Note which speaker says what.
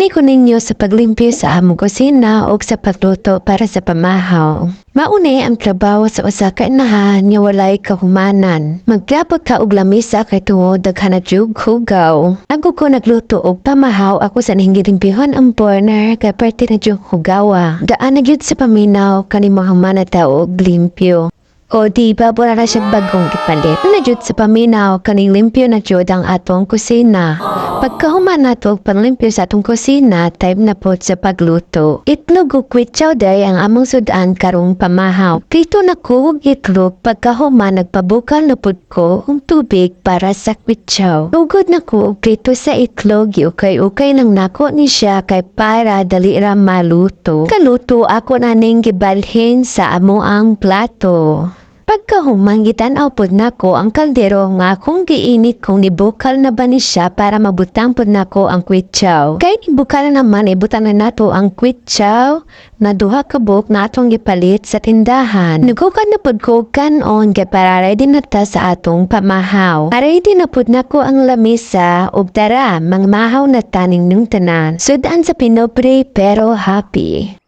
Speaker 1: Gamay ko ninyo sa paglimpyo sa among kusina o sa pagluto para sa pamahaw. Mauni ang trabaho sa usa ka inahan nga walay kahumanan. Magklapot ka og lamisa kay tungod daghan na jug hugaw. Ako ko nagluto og pamahaw ako sa nahingilimpihon ang burner kay parte na jug hugawa. Daan na gyud sa paminaw kani mga manataw og limpyo. O di ba wala na siyang bagong ipalit? Na jud sa paminaw kaning limpyo na jud ang atong kusina. Pagkahuman nato og panlimpyo sa atong kusina, time na po sa pagluto. Itlog o kwitsaw day ang among sudan karong pamahaw. Prito na ko og itlog pagkahuman nagpabukal na pud ko og tubig para sa kwitsaw. Tugod na ko og prito sa itlog, ukay-ukay nang nako ni siya kay para dali ra maluto. Kaluto ako na ning gibalhin sa amo ang plato. Pagkahuman gitan-aw pod nako ang kaldero nga akong giinit kung nibukal na ba ni siya para mabutang pod nako ang kwitsaw. Kay nibukal na naman ibutan na nato ang kwitsaw na duha ka buok na atong gipalit sa tindahan. Nagukad na pod ko kanon kay para ready na ta sa atong pamahaw. Ready na pod nako ang lamisa ug tara mangmahaw na taning ng tanan. Sudan sa pinobre pero happy.